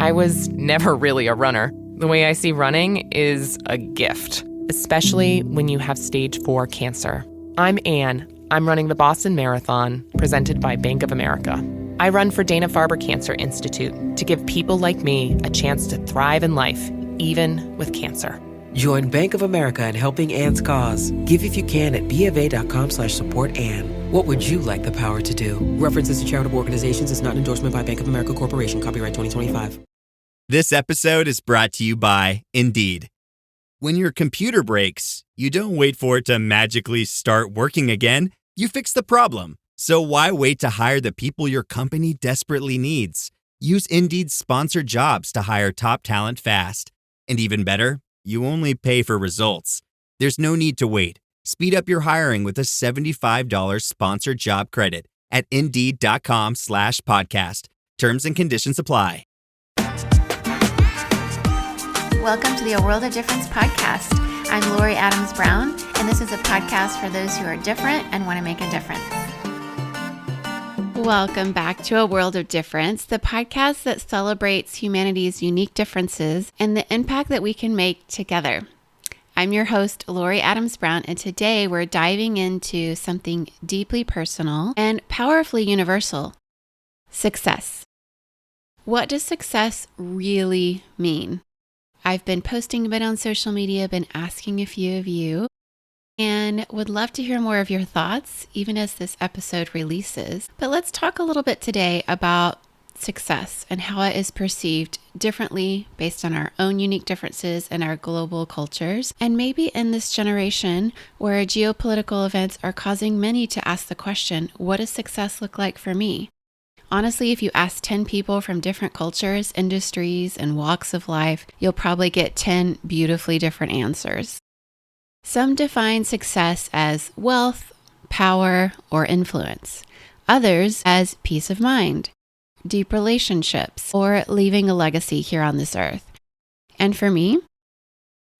I was never really a runner. The way I see running is a gift, especially when you have stage 4 cancer. I'm Anne. I'm running the Boston Marathon, presented by Bank of America. I run for Dana-Farber Cancer Institute to give people like me a chance to thrive in life, even with cancer. Join Bank of America in helping Anne's cause. Give if you can at BofA.com/supportAnne. What would you like the power to do? References to charitable organizations is not an endorsement by Bank of America Corporation. Copyright 2025. This episode is brought to you by Indeed. When your computer breaks, you don't wait for it to magically start working again. You fix the problem. So why wait to hire the people your company desperately needs? Use Indeed's sponsored jobs to hire top talent fast. And even better, you only pay for results. There's no need to wait. Speed up your hiring with a $75 sponsored job credit at Indeed.com/podcast. Terms and conditions apply. Welcome to the A World of Difference podcast. I'm Lori Adams Brown, and this is a podcast for those who are different and want to make a difference. Welcome back to A World of Difference, the podcast that celebrates humanity's unique differences and the impact that we can make together. I'm your host, Lori Adams Brown, and today we're diving into something deeply personal and powerfully universal: success. What does success really mean? I've been posting a bit on social media, been asking a few of you, and would love to hear more of your thoughts, even as this episode releases. But let's talk a little bit today about success and how it is perceived differently based on our own unique differences and our global cultures. And maybe in this generation where geopolitical events are causing many to ask the question, what does success look like for me? Honestly, if you ask 10 people from different cultures, industries, and walks of life, you'll probably get 10 beautifully different answers. Some define success as wealth, power, or influence. Others as peace of mind, deep relationships, or leaving a legacy here on this earth. And for me,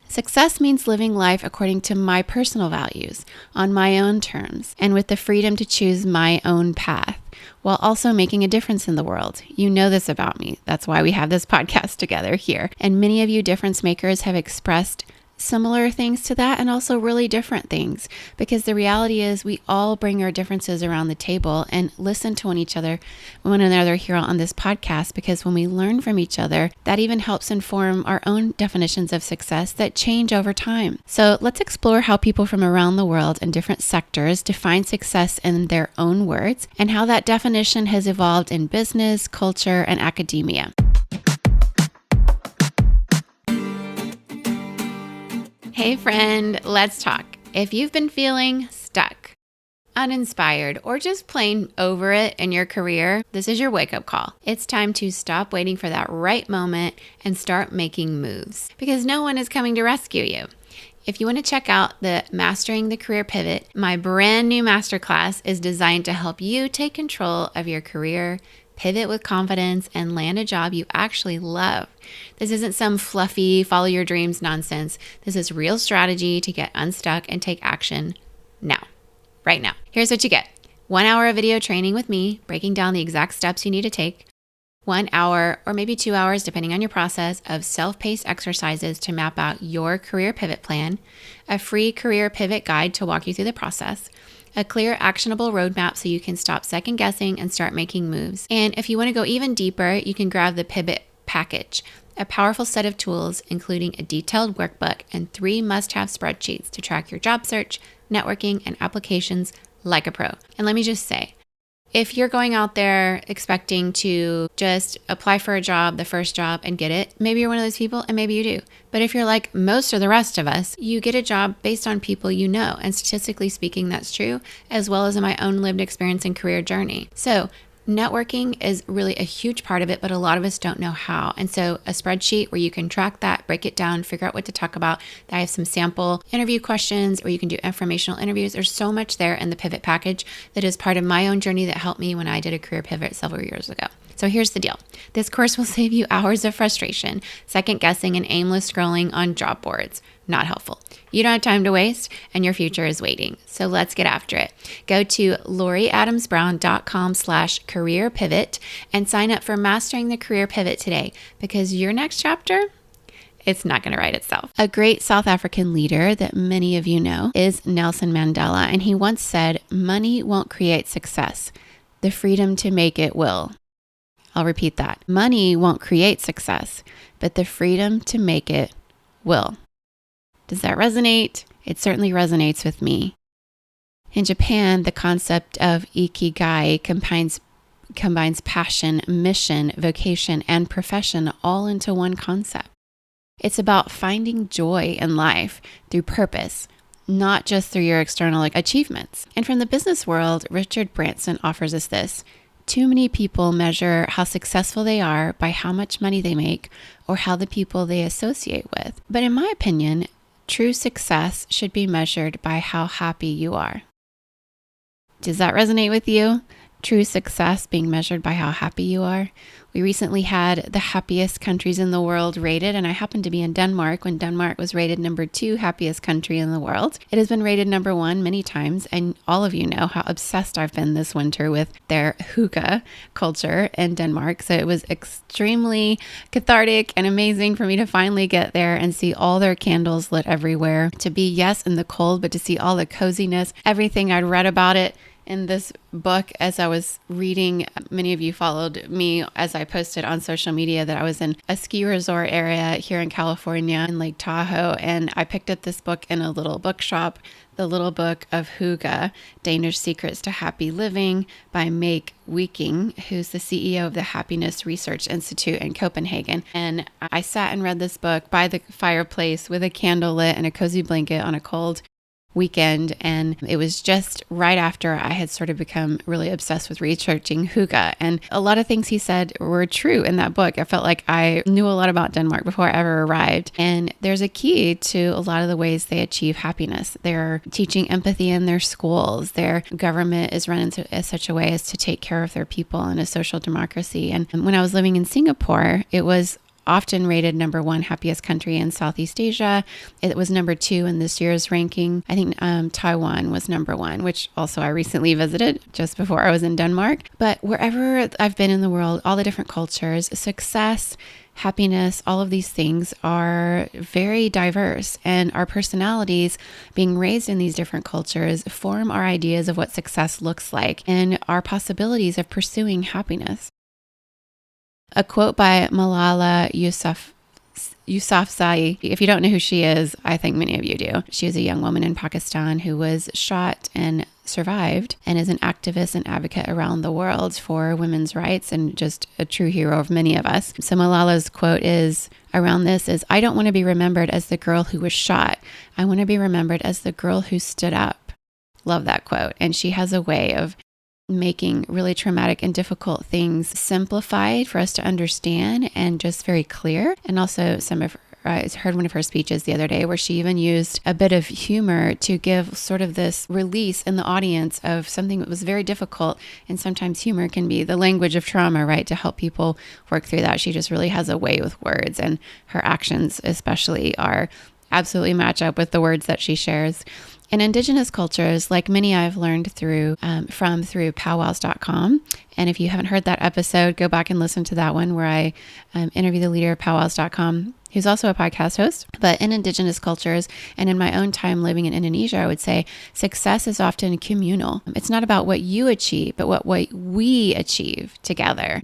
success means living life according to my personal values, on my own terms, and with the freedom to choose my own path, while also making a difference in the world. You know this about me. That's why we have this podcast together here. And many of you difference makers have expressed similar things to that, and also really different things, because the reality is we all bring our differences around the table and listen to one another here on this podcast, because when we learn from each other, that even helps inform our own definitions of success that change over time. So let's explore how people from around the world in different sectors define success in their own words, and how that definition has evolved in business, culture, and academia. Hey friend, let's talk. If you've been feeling stuck, uninspired, or just plain over it in your career, this is your wake-up call. It's time to stop waiting for that right moment and start making moves, because no one is coming to rescue you. If you want to check out the Mastering the Career Pivot, my brand new masterclass is designed to help you take control of your career, pivot with confidence, and land a job you actually love. This isn't some fluffy follow your dreams nonsense. This is real strategy to get unstuck and take action now, right now. Here's what you get: 1 hour of video training with me, breaking down the exact steps you need to take. 1 hour or maybe 2 hours, depending on your process, of self-paced exercises to map out your career pivot plan. A free career pivot guide to walk you through the process. A clear, actionable roadmap so you can stop second guessing and start making moves. And if you want to go even deeper, you can grab the Pivot Package, a powerful set of tools, including a detailed workbook and 3 must-have spreadsheets to track your job search, networking, and applications like a pro. And let me just say, if you're going out there expecting to just apply for a job, the first job, and get it, maybe you're one of those people, and maybe you do. But if you're like most of the rest of us, you get a job based on people you know. And statistically speaking, that's true, as well as in my own lived experience and career journey. So networking is really a huge part of it, but a lot of us don't know how. And so a spreadsheet where you can track that, break it down, figure out what to talk about. I have some sample interview questions, or you can do informational interviews. There's so much there in the Pivot Package that is part of my own journey that helped me when I did a career pivot several years ago. So here's the deal. This course will save you hours of frustration, second guessing, and aimless scrolling on job boards. not helpful. You don't have time to waste, and your future is waiting. So let's get after it. Go to loriadamsbrown.com/career pivot and sign up for Mastering the Career Pivot today, because your next chapter, it's not going to write itself. A great South African leader that many of you know is Nelson Mandela, and he once said, "Money won't create success. The freedom to make it will." I'll repeat that. Money won't create success, but the freedom to make it will. Does that resonate? It certainly resonates with me. In Japan, the concept of ikigai combines passion, mission, vocation, and profession all into one concept. It's about finding joy in life through purpose, not just through your external achievements. And from the business world, Richard Branson offers us this. Too many people measure how successful they are by how much money they make or how the people they associate with. But in my opinion, true success should be measured by how happy you are. Does that resonate with you? True success being measured by how happy you are? We recently had the happiest countries in the world rated, and I happened to be in Denmark when Denmark was rated number 2 happiest country in the world. It has been rated number 1 many times, and all of you know how obsessed I've been this winter with their hookah culture in Denmark. So it was extremely cathartic and amazing for me to finally get there and see all their candles lit everywhere. To be, yes, in the cold, but to see all the coziness, everything I'd read about it in this book as I was reading. Many of you followed me as I posted on social media that I was in a ski resort area here in California in Lake Tahoe, and I picked up this book in a little bookshop, The Little Book of Hygge, Danish Secrets to Happy Living by Meg Viking, who's the CEO of the Happiness Research Institute in Copenhagen. And I sat and read this book by the fireplace with a candle lit and a cozy blanket on a cold weekend, and it was just right after I had sort of become really obsessed with researching hygge, and a lot of things he said were true in that book. I felt like I knew a lot about Denmark before I ever arrived, and there's a key to a lot of the ways they achieve happiness. They're teaching empathy in their schools. Their government is run in such a way as to take care of their people in a social democracy. And when I was living in Singapore, it was often rated number 1 happiest country in Southeast Asia. It was number 2 in this year's ranking. I think Taiwan was number 1, which also I recently visited just before I was in Denmark. But wherever I've been in the world, all the different cultures, success, happiness, all of these things are very diverse, and our personalities being raised in these different cultures form our ideas of what success looks like and our possibilities of pursuing happiness. A quote by Malala Yousafzai. If you don't know who she is, I think many of you do. She is a young woman in Pakistan who was shot and survived, and is an activist and advocate around the world for women's rights, and just a true hero of many of us. So Malala's quote around this is, "I don't want to be remembered as the girl who was shot. I want to be remembered as the girl who stood up." Love that quote. And she has a way of making really traumatic and difficult things simplified for us to understand and just very clear. And also I heard one of her speeches the other day where she even used a bit of humor to give sort of this release in the audience of something that was very difficult. And sometimes humor can be the language of trauma, right? To help people work through that. She just really has a way with words, and her actions especially are absolutely match up with the words that she shares. In Indigenous cultures, like many I've learned through powwows.com. And if you haven't heard that episode, go back and listen to that one where I interview the leader of powwows.com, who's also a podcast host. But in Indigenous cultures and in my own time living in Indonesia, I would say success is often communal. It's not about what you achieve, but what we achieve together.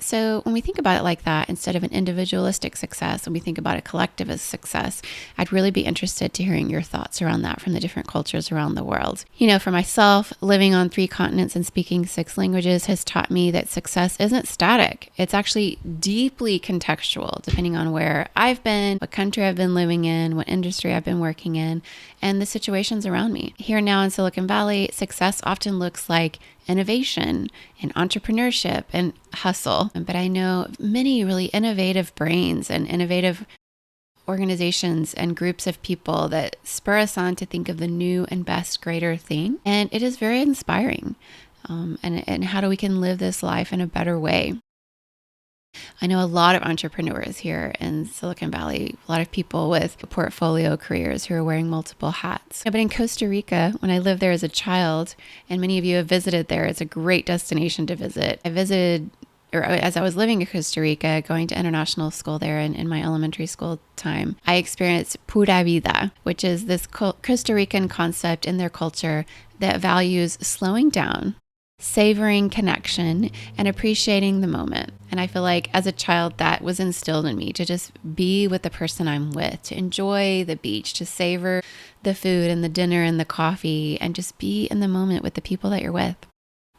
So when we think about it like that, instead of an individualistic success, when we think about a collectivist success, I'd really be interested to hearing your thoughts around that from the different cultures around the world. You know, for myself, living on 3 continents and speaking 6 languages has taught me that success isn't static. It's actually deeply contextual, depending on where I've been, what country I've been living in, what industry I've been working in, and the situations around me. Here now in Silicon Valley, success often looks like innovation and entrepreneurship and hustle. But I know many really innovative brains and innovative organizations and groups of people that spur us on to think of the new and best, greater thing. And it is very inspiring. And how do we can live this life in a better way? I know a lot of entrepreneurs here in Silicon Valley, a lot of people with portfolio careers who are wearing multiple hats. But in Costa Rica, when I lived there as a child, and many of you have visited there, it's a great destination to visit. I visited, or as I was living in Costa Rica, going to international school there in my elementary school time, I experienced pura vida, which is this Costa Rican concept in their culture that values slowing down, savoring connection, and appreciating the moment. And I feel like as a child, that was instilled in me to just be with the person I'm with, to enjoy the beach, to savor the food and the dinner and the coffee, and just be in the moment with the people that you're with.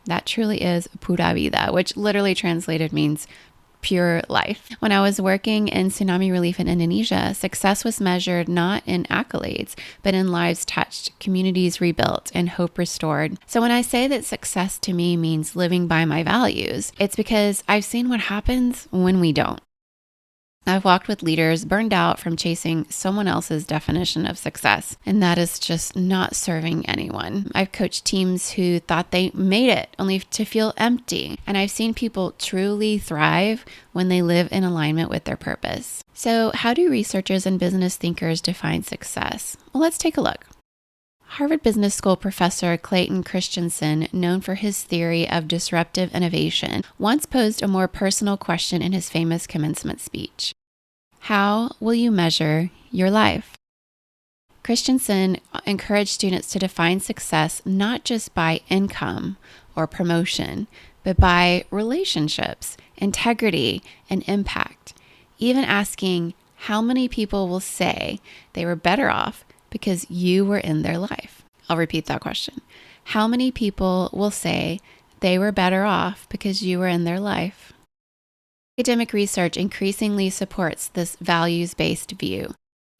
That truly is pura vida, which literally translated means pure life. When I was working in tsunami relief in Indonesia, success was measured not in accolades, but in lives touched, communities rebuilt, and hope restored. So when I say that success to me means living by my values, it's because I've seen what happens when we don't. I've walked with leaders burned out from chasing someone else's definition of success, and that is just not serving anyone. I've coached teams who thought they made it only to feel empty, and I've seen people truly thrive when they live in alignment with their purpose. So how do researchers and business thinkers define success? Well, let's take a look. Harvard Business School professor Clayton Christensen, known for his theory of disruptive innovation, once posed a more personal question in his famous commencement speech. How will you measure your life? Christensen encouraged students to define success not just by income or promotion, but by relationships, integrity, and impact, even asking how many people will say they were better off because you were in their life. I'll repeat that question. How many people will say they were better off because you were in their life? Academic research increasingly supports this values-based view.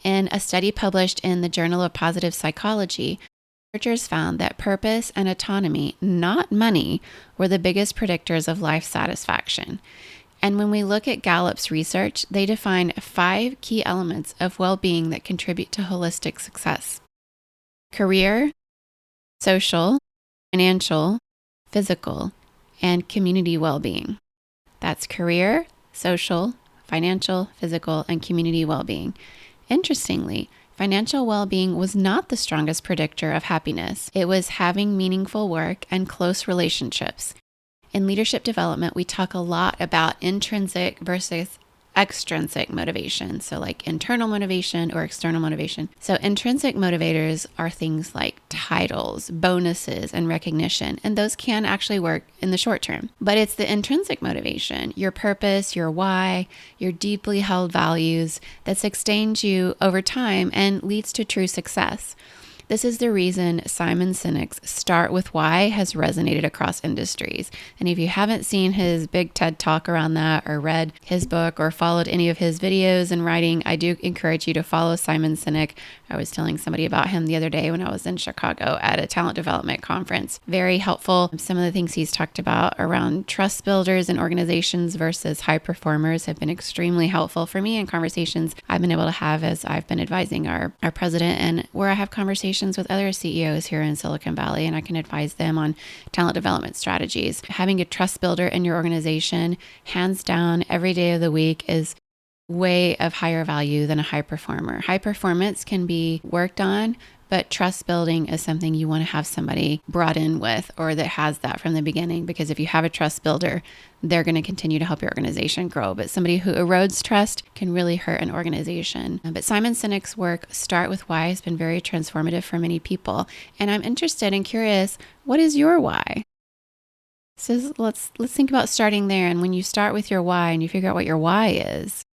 In a study published in the Journal of Positive Psychology, researchers found that purpose and autonomy, not money, were the biggest predictors of life satisfaction. And when we look at Gallup's research, they define 5 key elements of well-being that contribute to holistic success: career, social, financial, physical, and community well-being. That's career, social, financial, physical, and community well-being. Interestingly, financial well-being was not the strongest predictor of happiness. It was having meaningful work and close relationships. In leadership development, we talk a lot about intrinsic versus extrinsic motivation. So like internal motivation or external motivation. So intrinsic motivators are things like titles, bonuses, and recognition. And those can actually work in the short term. But it's the intrinsic motivation, your purpose, your why, your deeply held values that sustains you over time and leads to true success. This is the reason Simon Sinek's Start With Why has resonated across industries. And if you haven't seen his big TED Talk around that, or read his book, or followed any of his videos and writing, I do encourage you to follow Simon Sinek. I was telling somebody about him the other day when I was in Chicago at a talent development conference. Very helpful. Some of the things he's talked about around trust builders and organizations versus high performers have been extremely helpful for me in conversations I've been able to have as I've been advising our president, and where I have conversations with other CEOs here in Silicon Valley, and I can advise them on talent development strategies. Having a trust builder in your organization, hands down, every day of the week, is way of higher value than a high performer. High performance can be worked on, but trust building is something you want to have somebody brought in with, or that has that from the beginning, because if you have a trust builder, they're going to continue to help your organization grow. But somebody who erodes trust can really hurt an organization. But Simon Sinek's work, Start With Why, has been very transformative for many people. And I'm interested and curious, what is your why? So let's think about starting there. And when you start with your why and you figure out what your why is,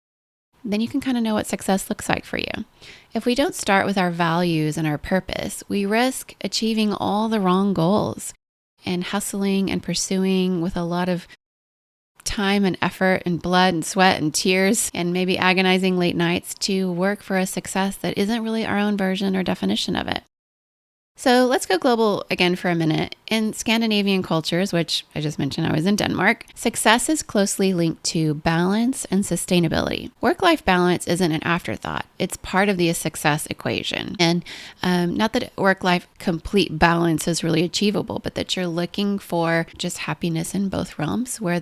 then you can kind of know what success looks like for you. If we don't start with our values and our purpose, we risk achieving all the wrong goals and hustling and pursuing with a lot of time and effort and blood and sweat and tears and maybe agonizing late nights to work for a success that isn't really our own version or definition of it. So let's go global again for a minute. In Scandinavian cultures, which I just mentioned, I was in Denmark, success is closely linked to balance and sustainability. Work-life balance isn't an afterthought. It's part of the success equation. And not that work-life complete balance is really achievable, but that you're looking for just happiness in both realms where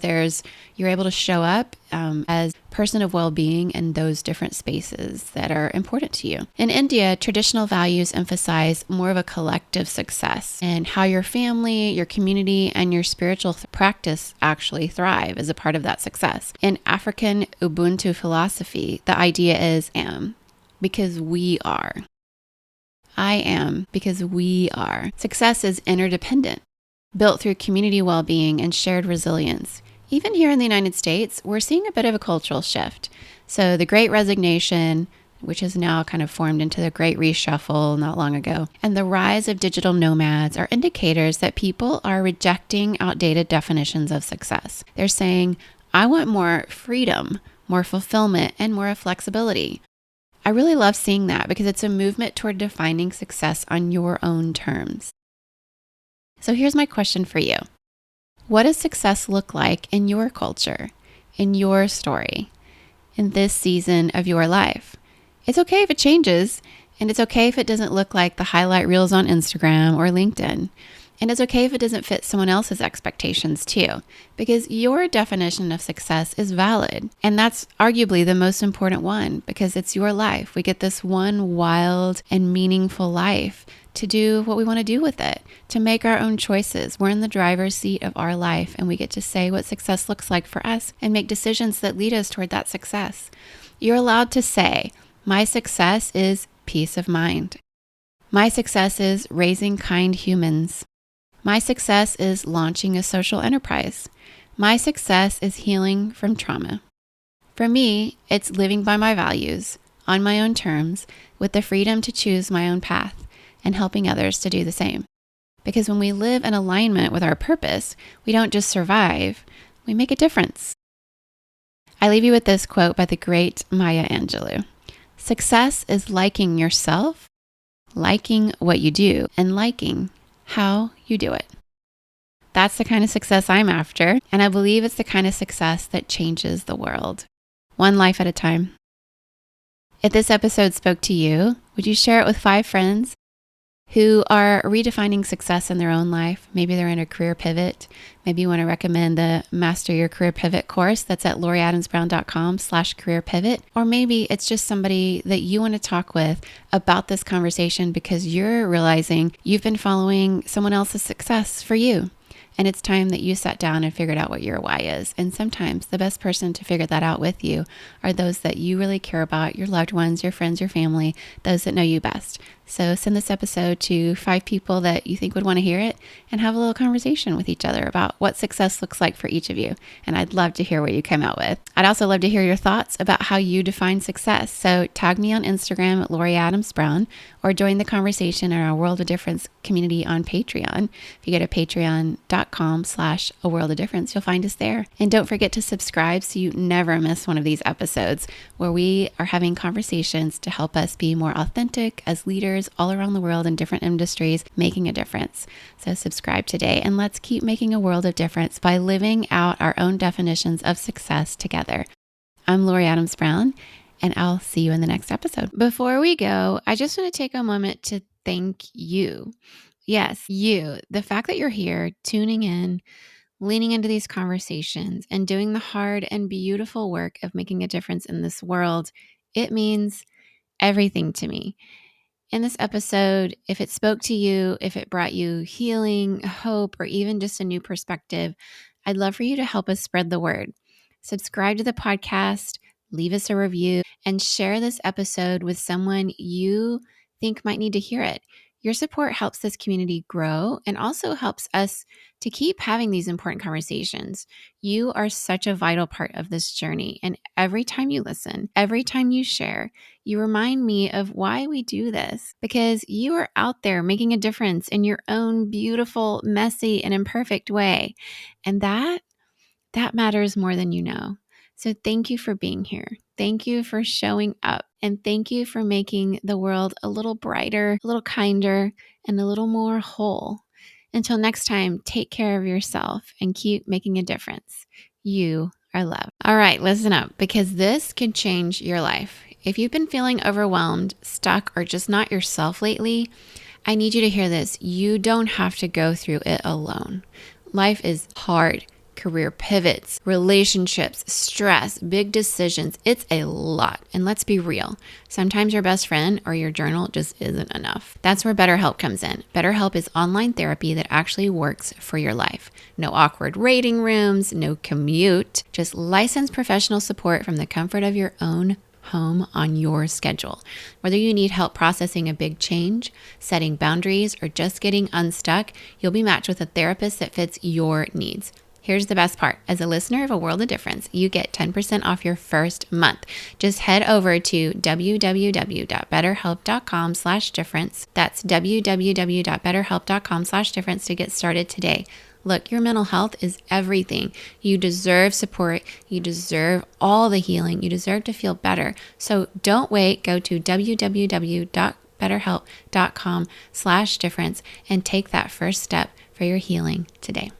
you're able to show up as person of well-being in those different spaces that are important to you. In India, traditional values emphasize more of a collective success and how your family, your community, and your spiritual practice actually thrive as a part of that success. In African Ubuntu philosophy, the idea is am because we are. I am because we are. Success is interdependent, built through community well-being and shared resilience. Even here in the United States, we're seeing a bit of a cultural shift. So the Great Resignation, which has now kind of formed into the Great Reshuffle not long ago, and the rise of digital nomads are indicators that people are rejecting outdated definitions of success. They're saying, I want more freedom, more fulfillment, and more flexibility. I really love seeing that because it's a movement toward defining success on your own terms. So here's my question for you. What does success look like in your culture, in your story, in this season of your life? It's okay if it changes, and it's okay if it doesn't look like the highlight reels on Instagram or LinkedIn. And it's okay if it doesn't fit someone else's expectations too, because your definition of success is valid. And that's arguably the most important one because it's your life. We get this one wild and meaningful life to do what we want to do with it, to make our own choices. We're in the driver's seat of our life and we get to say what success looks like for us and make decisions that lead us toward that success. You're allowed to say, my success is peace of mind. My success is raising kind humans. My success is launching a social enterprise. My success is healing from trauma. For me, it's living by my values, on my own terms, with the freedom to choose my own path and helping others to do the same. Because when we live in alignment with our purpose, we don't just survive, we make a difference. I leave you with this quote by the great Maya Angelou. Success is liking yourself, liking what you do, and liking how you do it. That's the kind of success I'm after, and I believe it's the kind of success that changes the world, one life at a time. If this episode spoke to you, would you share it with 5 friends who are redefining success in their own life? Maybe they're in a career pivot. Maybe you want to recommend the Master Your Career Pivot course that's at loriadamsbrown.com/career pivot. Or maybe it's just somebody that you want to talk with about this conversation because you're realizing you've been following someone else's success for you. And it's time that you sat down and figured out what your why is. And sometimes the best person to figure that out with you are those that you really care about, your loved ones, your friends, your family, those that know you best. So send this episode to 5 people that you think would want to hear it and have a little conversation with each other about what success looks like for each of you. And I'd love to hear what you come out with. I'd also love to hear your thoughts about how you define success. So tag me on Instagram at Lori Adams Brown or join the conversation in our World of Difference community on Patreon. If you go to patreon.com/a world of difference, you'll find us there. And don't forget to subscribe so you never miss one of these episodes where we are having conversations to help us be more authentic as leaders all around the world in different industries, making a difference. So subscribe today and let's keep making a world of difference by living out our own definitions of success together. I'm Lori Adams Brown, and I'll see you in the next episode. Before we go, I just want to take a moment to thank you. Yes, you. The fact that you're here, tuning in, leaning into these conversations, and doing the hard and beautiful work of making a difference in this world, it means everything to me. In this episode, if it spoke to you, if it brought you healing, hope, or even just a new perspective, I'd love for you to help us spread the word. Subscribe to the podcast, leave us a review, and share this episode with someone you think might need to hear it. Your support helps this community grow and also helps us to keep having these important conversations. You are such a vital part of this journey. And every time you listen, every time you share, you remind me of why we do this, because you are out there making a difference in your own beautiful, messy, and imperfect way. And that matters more than you know. So thank you for being here. Thank you for showing up. And thank you for making the world a little brighter, a little kinder, and a little more whole. Until next time, take care of yourself and keep making a difference. You are loved. All right, listen up, because this can change your life. If you've been feeling overwhelmed, stuck, or just not yourself lately, I need you to hear this. You don't have to go through it alone. Life is hard. Career pivots, relationships, stress, big decisions. It's a lot. And let's be real. Sometimes your best friend or your journal just isn't enough. That's where BetterHelp comes in. BetterHelp is online therapy that actually works for your life. No awkward waiting rooms, no commute, just licensed professional support from the comfort of your own home on your schedule. Whether you need help processing a big change, setting boundaries, or just getting unstuck, you'll be matched with a therapist that fits your needs. Here's the best part. As a listener of A World of Difference, you get 10% off your first month. Just head over to www.betterhelp.com/difference. That's www.betterhelp.com/difference to get started today. Look, your mental health is everything. You deserve support. You deserve all the healing. You deserve to feel better. So don't wait. Go to www.betterhelp.com/difference and take that first step for your healing today.